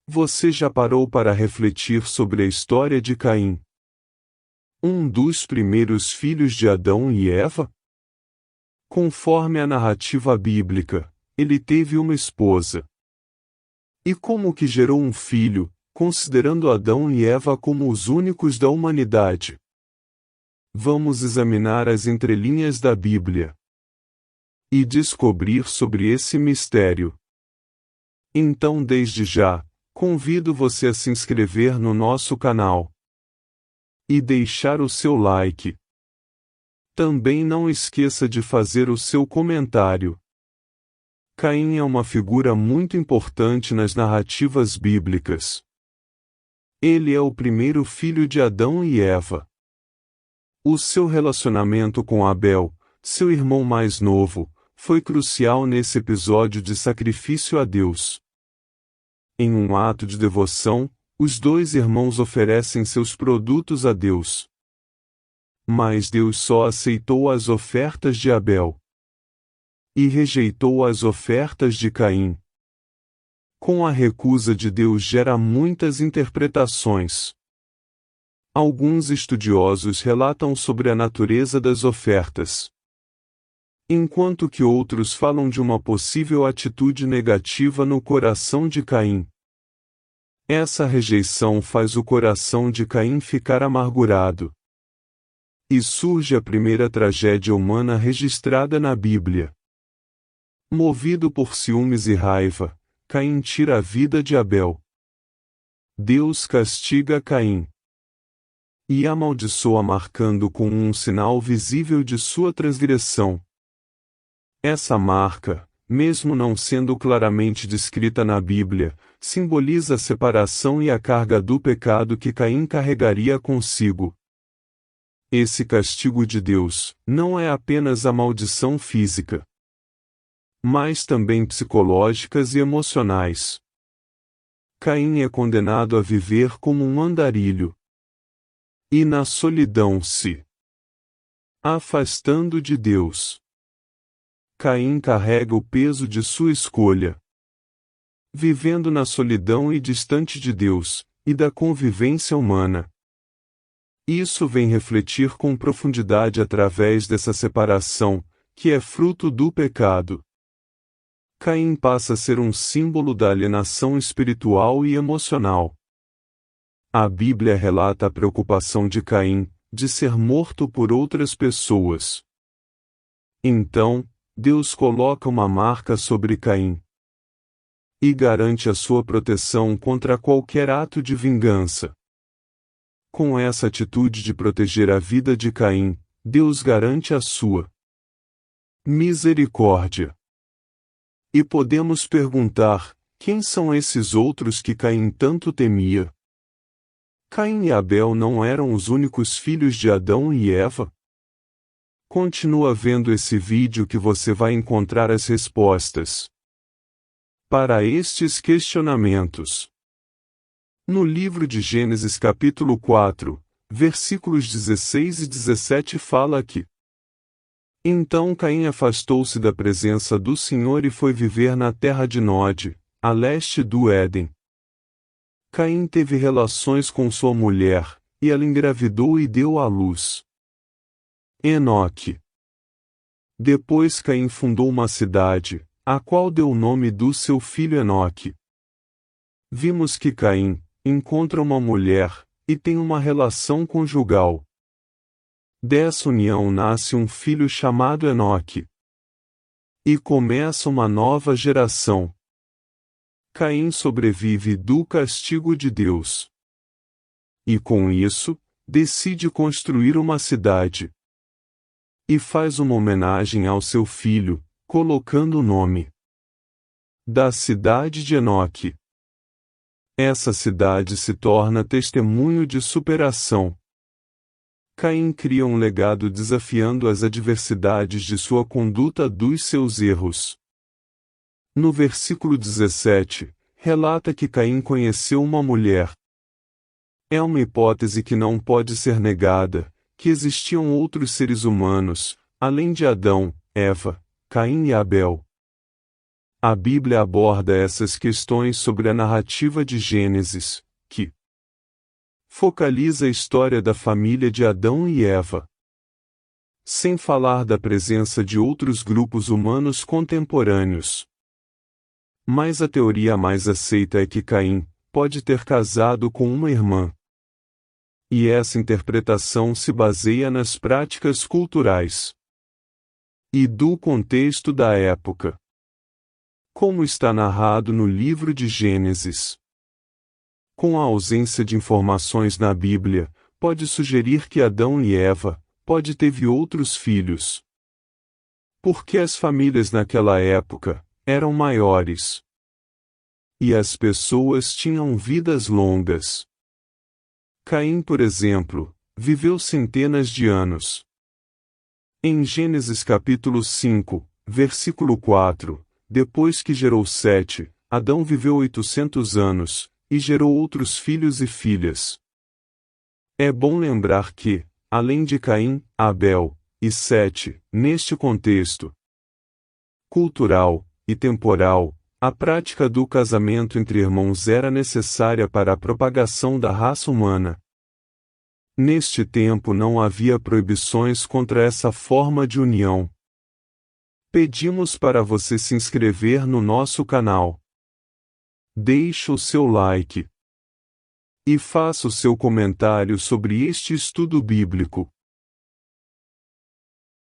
Você já parou para refletir sobre a história de Caim, um dos primeiros filhos de Adão e Eva? Conforme a narrativa bíblica, ele teve uma esposa. E como que gerou um filho, considerando Adão e Eva como os únicos da humanidade? Vamos examinar as entrelinhas da Bíblia e descobrir sobre esse mistério. Então, desde já, convido você a se inscrever no nosso canal e deixar o seu like. Também não esqueça de fazer o seu comentário. Caim é uma figura muito importante nas narrativas bíblicas. Ele é o primeiro filho de Adão e Eva. O seu relacionamento com Abel, seu irmão mais novo, foi crucial nesse episódio de sacrifício a Deus. Em um ato de devoção, os dois irmãos oferecem seus produtos a Deus. Mas Deus só aceitou as ofertas de Abel e rejeitou as ofertas de Caim. Com a recusa de Deus gera muitas interpretações. Alguns estudiosos relatam sobre a natureza das ofertas, enquanto que outros falam de uma possível atitude negativa no coração de Caim. Essa rejeição faz o coração de Caim ficar amargurado. E surge a primeira tragédia humana registrada na Bíblia. Movido por ciúmes e raiva, Caim tira a vida de Abel. Deus castiga Caim e amaldiçoa, marcando com um sinal visível de sua transgressão. Essa marca, mesmo não sendo claramente descrita na Bíblia, simboliza a separação e a carga do pecado que Caim carregaria consigo. Esse castigo de Deus não é apenas a maldição física, mas também psicológicas e emocionais. Caim é condenado a viver como um andarilho e na solidão se afastando de Deus. Caim carrega o peso de sua escolha, vivendo na solidão e distante de Deus e da convivência humana. Isso vem refletir com profundidade através dessa separação, que é fruto do pecado. Caim passa a ser um símbolo da alienação espiritual e emocional. A Bíblia relata a preocupação de Caim, de ser morto por outras pessoas. Então, Deus coloca uma marca sobre Caim e garante a sua proteção contra qualquer ato de vingança. Com essa atitude de proteger a vida de Caim, Deus garante a sua misericórdia. E podemos perguntar, quem são esses outros que Caim tanto temia? Caim e Abel não eram os únicos filhos de Adão e Eva? Continua vendo esse vídeo que você vai encontrar as respostas para estes questionamentos. No livro de Gênesis capítulo 4, versículos 16 e 17 fala que então Caim afastou-se da presença do Senhor e foi viver na terra de Nod, a leste do Éden. Caim teve relações com sua mulher, e ela engravidou e deu à luz Enoque. Depois Caim fundou uma cidade, a qual deu o nome do seu filho Enoque. Vimos que Caim encontra uma mulher, e tem uma relação conjugal. Dessa união nasce um filho chamado Enoque. E começa uma nova geração. Caim sobrevive do castigo de Deus. E com isso, decide construir uma cidade. E faz uma homenagem ao seu filho, colocando o nome da cidade de Enoque. Essa cidade se torna testemunho de superação. Caim cria um legado desafiando as adversidades de sua conduta dos seus erros. No versículo 17, relata que Caim conheceu uma mulher. É uma hipótese que não pode ser negada, que existiam outros seres humanos, além de Adão, Eva, Caim e Abel. A Bíblia aborda essas questões sobre a narrativa de Gênesis, que focaliza a história da família de Adão e Eva. Sem falar da presença de outros grupos humanos contemporâneos. Mas a teoria mais aceita é que Caim pode ter casado com uma irmã. E essa interpretação se baseia nas práticas culturais e do contexto da época. Como está narrado no livro de Gênesis. Com a ausência de informações na Bíblia, pode sugerir que Adão e Eva teve outros filhos. Porque as famílias naquela época eram maiores. E as pessoas tinham vidas longas. Caim, por exemplo, viveu centenas de anos. Em Gênesis capítulo 5, versículo 4, depois que gerou Sete, Adão viveu 800 anos, e gerou outros filhos e filhas. É bom lembrar que, além de Caim, Abel e Sete, neste contexto cultural e temporal, a prática do casamento entre irmãos era necessária para a propagação da raça humana. Neste tempo não havia proibições contra essa forma de união. Pedimos para você se inscrever no nosso canal. Deixe o seu like. E faça o seu comentário sobre este estudo bíblico.